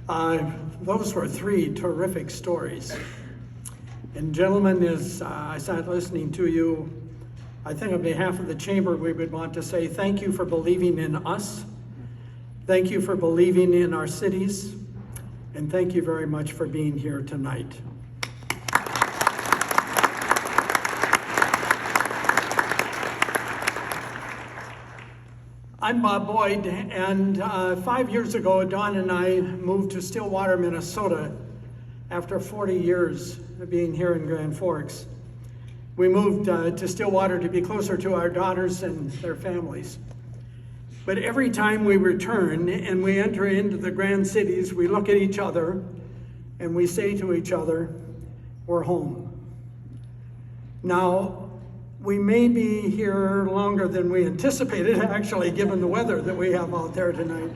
Those were three terrific stories. And gentlemen, as I sat listening to you, I think on behalf of the chamber, we would want to say thank you for believing in us. Thank you for believing in our cities. And thank you very much for being here tonight. I'm Bob Boyd, and 5 years ago, Don and I moved to Stillwater, Minnesota after 40 years of being here in Grand Forks. We moved to Stillwater to be closer to our daughters and their families. But every time we return and we enter into the grand cities, we look at each other and we say to each other, we're home. Now, we may be here longer than we anticipated, actually, given the weather that we have out there tonight,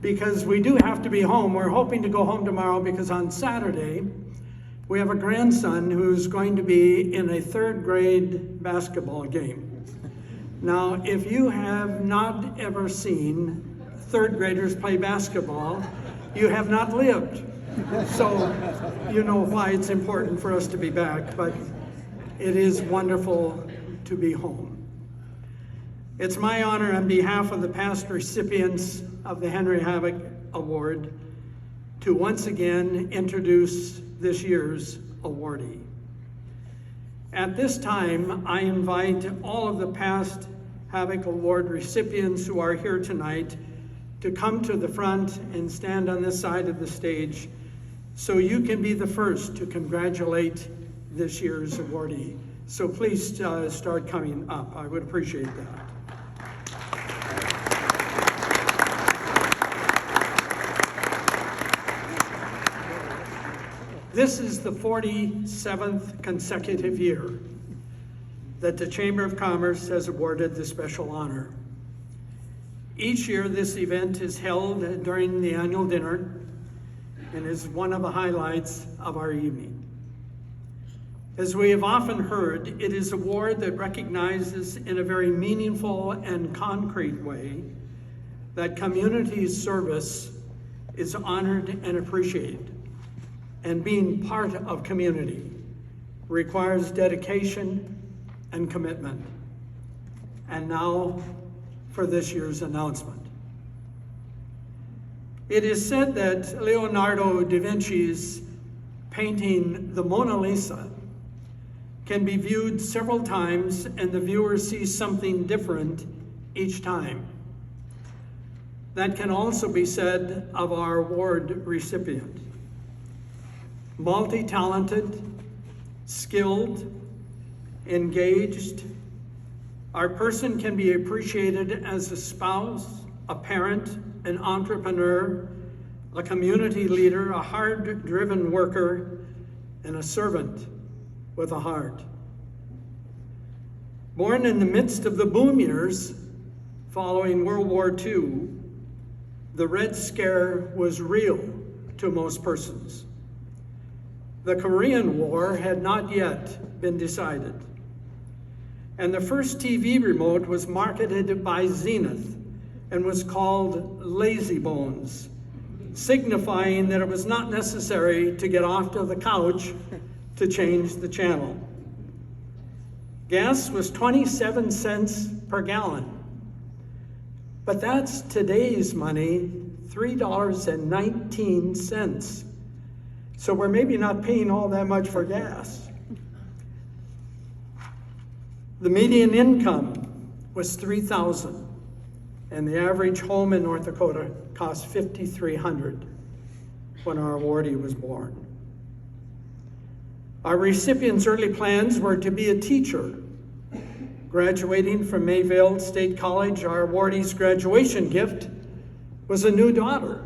because we do have to be home. We're hoping to go home tomorrow because on Saturday, we have a grandson who's going to be in a third grade basketball game. Now, if you have not ever seen third graders play basketball, you have not lived. So you know why it's important for us to be back, but it is wonderful to be home. It's my honor on behalf of the past recipients of the Henry Havig Award to once again introduce this year's awardee. At this time, I invite all of the past Havig Award recipients who are here tonight to come to the front and stand on this side of the stage so you can be the first to congratulate this year's awardee. So please start coming up. I would appreciate that. This is the 47th consecutive year that the Chamber of Commerce has awarded the special honor. Each year this event is held during the annual dinner and is one of the highlights of our evening. As we have often heard, it is an award that recognizes in a very meaningful and concrete way that community service is honored and appreciated. And being part of community requires dedication and commitment. And now for this year's announcement. It is said that Leonardo da Vinci's painting The Mona Lisa can be viewed several times and the viewer sees something different each time. That can also be said of our award recipient. Multi-talented, skilled, engaged, our person can be appreciated as a spouse, a parent, an entrepreneur, a community leader, a hard-driven worker, and a servant with a heart. Born in the midst of the boom years following World War II, the Red Scare was real to most persons. The Korean War had not yet been decided. And the first TV remote was marketed by Zenith and was called Lazy Bones, signifying that it was not necessary to get off to the couch to change the channel. Gas was 27 cents per gallon. But that's today's money, $3.19. So we're maybe not paying all that much for gas. The median income was $3,000, and the average home in North Dakota cost $5,300 when our awardee was born. Our recipient's early plans were to be a teacher. Graduating from Mayville State College, our awardee's graduation gift was a new daughter.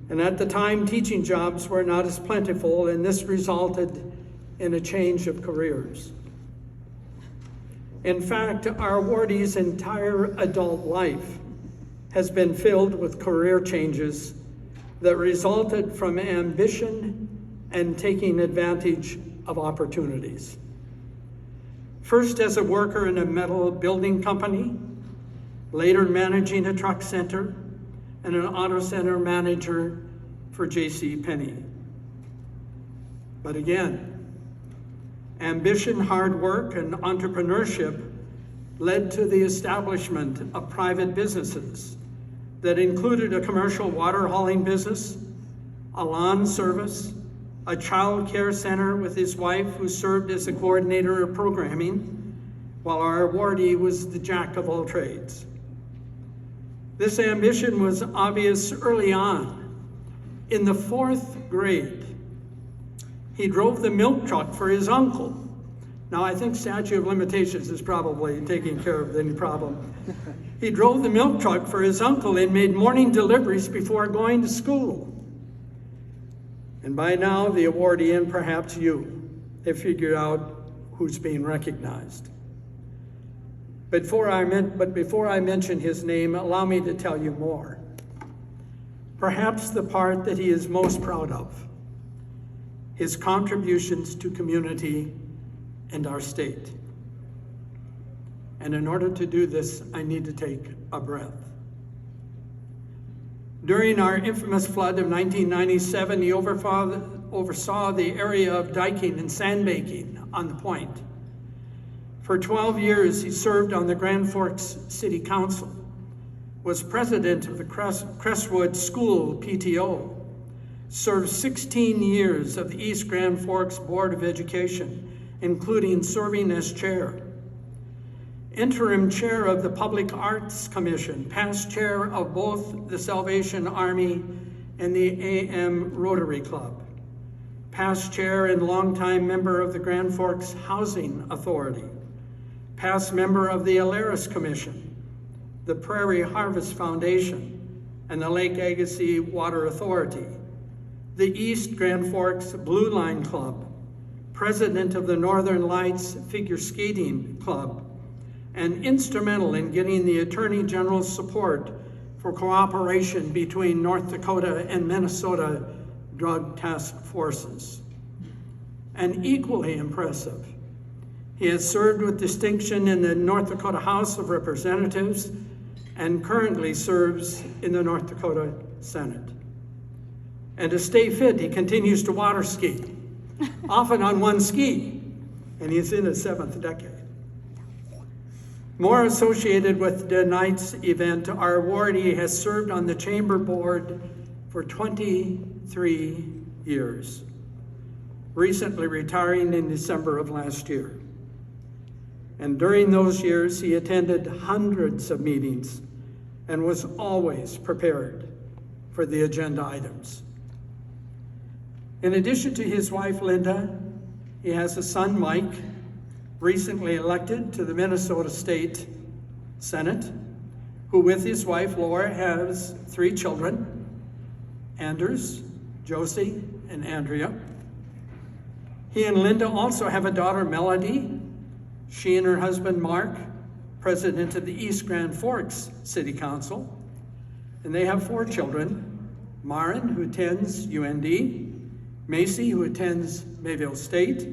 And at the time, teaching jobs were not as plentiful, and this resulted in a change of careers. In fact, our awardee's entire adult life has been filled with career changes that resulted from ambition and taking advantage of opportunities. First as a worker in a metal building company, later managing a truck center and an auto center manager for J.C. Penney. But again, ambition, hard work, and entrepreneurship led to the establishment of private businesses that included a commercial water hauling business, a lawn service, a child care center with his wife, who served as the coordinator of programming, while our awardee was the jack of all trades. This ambition was obvious early on. In the 4th grade, he drove the milk truck for his uncle. Now, I think statute of limitations is probably taking care of any problem. He drove the milk truck for his uncle and made morning deliveries before going to school. And by now, the awardee, and perhaps you, have figured out who's being recognized. But before I mention his name, allow me to tell you more. Perhaps the part that he is most proud of, his contributions to community and our state. And in order to do this, I need to take a breath. During our infamous flood of 1997, he oversaw the area of diking and sandbaking on the point. For 12 years, he served on the Grand Forks City Council, was president of the Crestwood School PTO, served 16 years of the East Grand Forks Board of Education, including serving as chair, interim chair of the Public Arts Commission, past chair of both the Salvation Army and the AM Rotary Club, past chair and longtime member of the Grand Forks Housing Authority, past member of the Alaris Commission, the Prairie Harvest Foundation, and the Lake Agassiz Water Authority, the East Grand Forks Blue Line Club, president of the Northern Lights Figure Skating Club, and instrumental in getting the Attorney General's support for cooperation between North Dakota and Minnesota drug task forces. And equally impressive, he has served with distinction in the North Dakota House of Representatives and currently serves in the North Dakota Senate. And to stay fit, he continues to water ski, often on one ski, and he's in his 7th decade. More associated with tonight's event, our awardee has served on the Chamber Board for 23 years, recently retiring in December of last year. And during those years, he attended hundreds of meetings and was always prepared for the agenda items. In addition to his wife, Linda, he has a son, Mike, recently elected to the Minnesota State Senate, who with his wife, Laura, has 3 children, Anders, Josie, and Andrea. He and Linda also have a daughter, Melody. She and her husband, Mark, president of the East Grand Forks City Council. And they have 4 children, Maren, who attends UND, Macy, who attends Mayville State,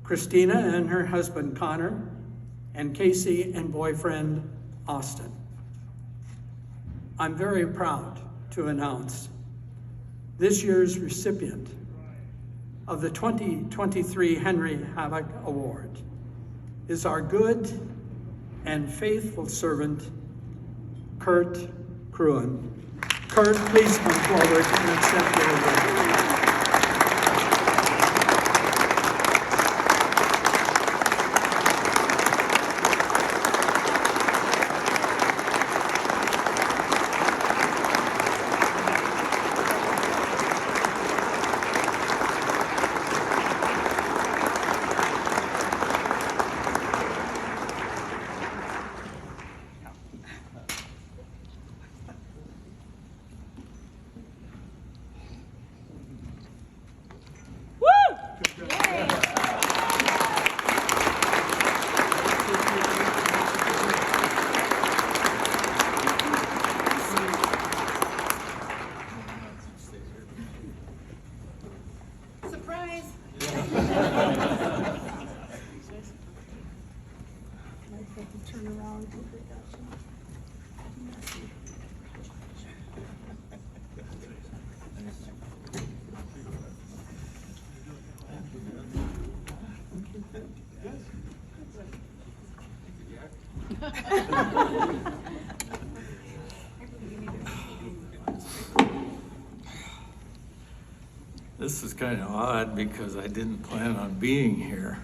Christina and her husband, Connor, and Casey and boyfriend, Austin. I'm very proud to announce this year's recipient of the 2023 Henry Havig Award is our good and faithful servant, Curt Kreun. Curt, please come forward and accept your award. This is kind of odd because I didn't plan on being here.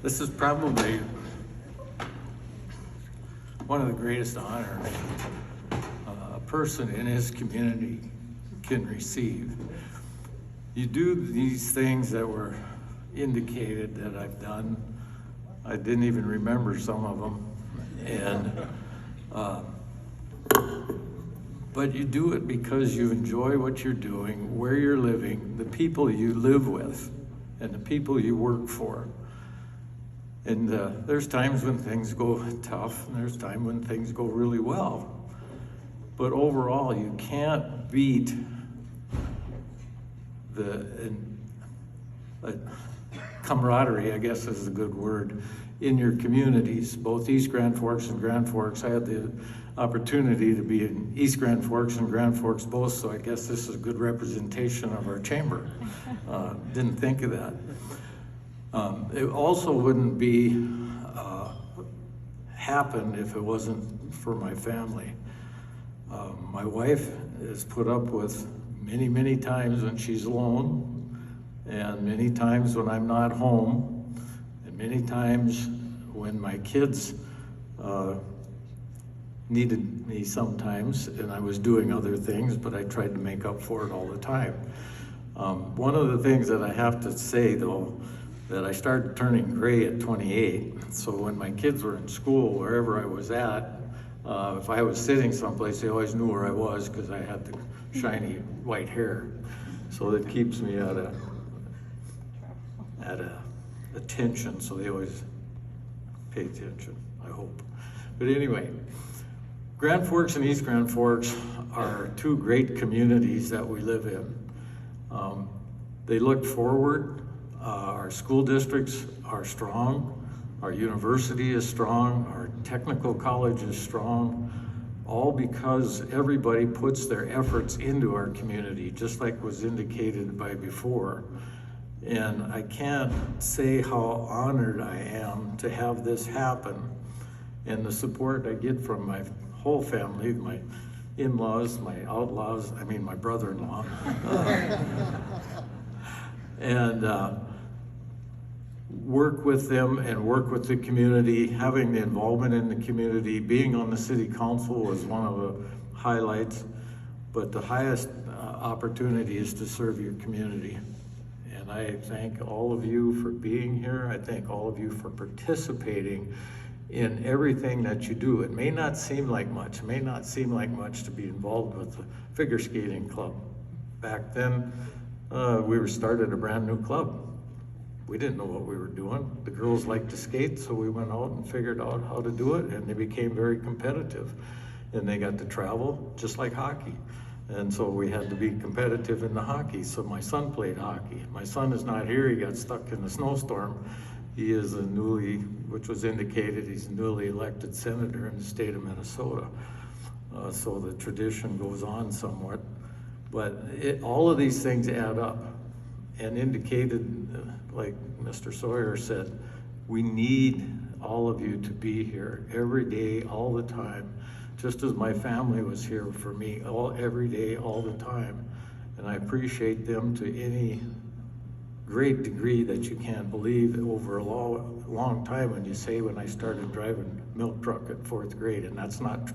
This is probably one of the greatest honors a person in his community can receive. You do these things that were indicated that I've done. I didn't even remember some of them. But you do it because you enjoy what you're doing, where you're living, the people you live with, and the people you work for. And there's times when things go tough, and there's times when things go really well. But overall, you can't beat the camaraderie, I guess is a good word, in your communities, both East Grand Forks and Grand Forks. I had the opportunity to be in East Grand Forks and Grand Forks both, so I guess this is a good representation of our chamber. Didn't think of that. It also wouldn't be happen if it wasn't for my family. My wife is put up with many, many times when she's alone, and many times when I'm not home, and many times when my kids needed me sometimes, and I was doing other things, but I tried to make up for it all the time. One of the things that I have to say, though, that I started turning gray at 28, so when my kids were in school, wherever I was at, if I was sitting someplace, they always knew where I was because I had the shiny white hair. So it keeps me at a attention, so they always pay attention, I hope. But anyway, Grand Forks and East Grand Forks are two great communities that we live in. They look forward. Our school districts are strong. Our university is strong. Our technical college is strong. All because everybody puts their efforts into our community, just like was indicated by before. And I can't say how honored I am to have this happen, and the support I get from my whole family, my in-laws, my outlaws, I mean my brother-in-law, and work with them and work with the community, having the involvement in the community. Being on the city council was one of the highlights, but the highest opportunity is to serve your community. And I thank all of you for being here. I thank all of you for participating in everything that you do. It may not seem like much, to be involved with the figure skating club. Back then, we started a brand new club. We didn't know what we were doing. The girls liked to skate, so we went out and figured out how to do it, and they became very competitive. And they got to travel, just like hockey. And so we had to be competitive in the hockey. So my son played hockey. My son is not here. He got stuck in the snowstorm. He is which was indicated, he's a newly elected senator in the state of Minnesota. So the tradition goes on somewhat. But all of these things add up, and indicated, like Mr. Sawyer said, we need all of you to be here every day, all the time, just as my family was here for me every day, all the time. And I appreciate them to any great degree that you can't believe. Over a long time, when you say when I started driving milk truck at 4th grade, and that's not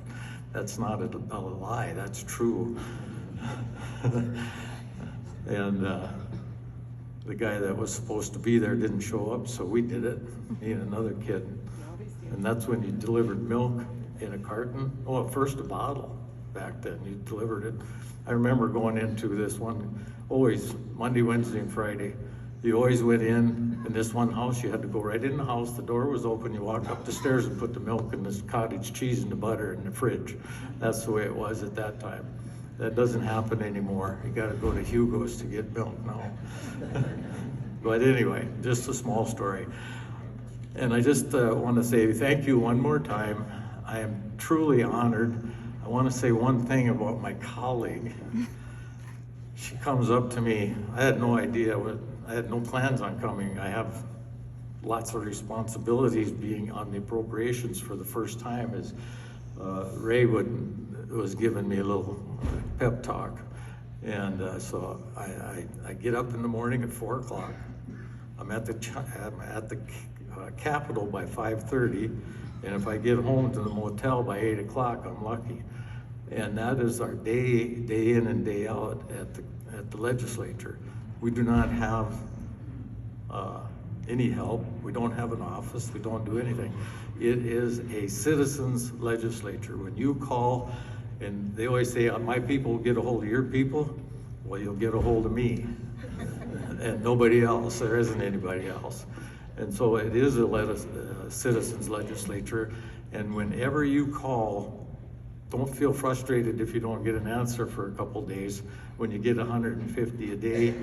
a lie, that's true. And the guy that was supposed to be there didn't show up, so we did it, me and another kid. And that's when you delivered milk in a carton. Oh, first a bottle back then, you delivered it. I remember going into this one, always Monday, Wednesday, and Friday. You always went in this one house, you had to go right in the house, the door was open, you walk up the stairs and put the milk and this cottage cheese and the butter in the fridge. That's the way it was at that time. That doesn't happen anymore. You gotta go to Hugo's to get milk now. But anyway, just a small story. And I just want to say thank you one more time. I am truly honored. I want to say one thing about my colleague. She comes up to me. I had no idea what I had no plans on coming. I have lots of responsibilities being on the appropriations for the first time, as Ray was giving me a little pep talk. And so I get up in the morning at 4 o'clock. I'm at the Capitol by 5:30, and if I get home to the motel by 8 o'clock, I'm lucky. And that is our day in and day out at the legislature. We do not have any help. We don't have an office. We don't do anything. It is a citizens legislature. When you call, and they always say, my people will get a hold of your people, well, you'll get a hold of me. And nobody else. There isn't anybody else. And so it is a citizens legislature. And whenever you call, don't feel frustrated if you don't get an answer for a couple days. When you get 150 a day,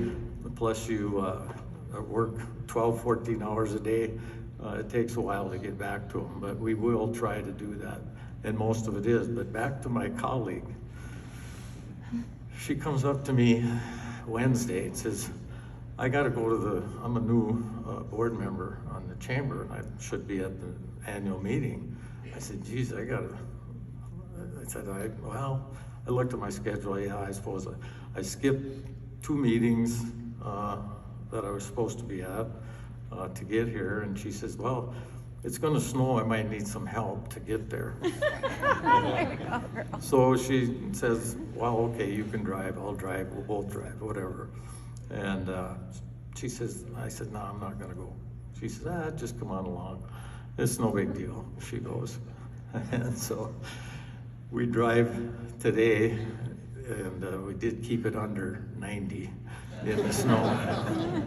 plus you work 12, 14 hours a day, it takes a while to get back to them, but we will try to do that. And most of it is. But back to my colleague. She comes up to me Wednesday and says, I gotta go to I'm a new board member on the chamber, and I should be at the annual meeting. I said, geez, I looked at my schedule. Yeah, I suppose I skipped 2 meetings that I was supposed to be at to get here. And she says, well, it's gonna snow. I might need some help to get there. So she says, well, okay, you can drive. I'll drive. We'll both drive, whatever. And I said, no, I'm not gonna go. She says, just come on along. It's no big deal. She goes. And so we drive today, and we did keep it under 90 in the snow.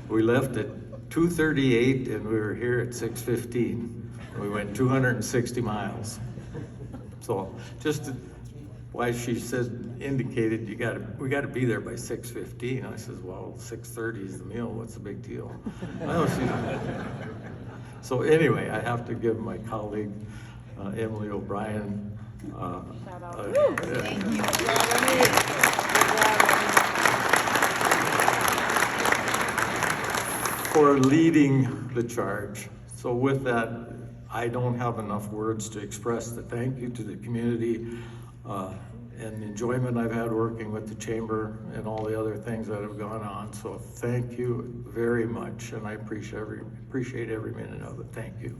We left at 2:38 and we were here at 6:15. We went 260 miles. So just why she indicated we gotta be there by 6:15. I says, well, 6:30 is the meal. What's the big deal? Well, so anyway, I have to give my colleague Emily O'Brien for leading the charge. So with that, I don't have enough words to express the thank you to the community and the enjoyment I've had working with the chamber and all the other things that have gone on. So thank you very much, and I appreciate every minute of it. Thank you.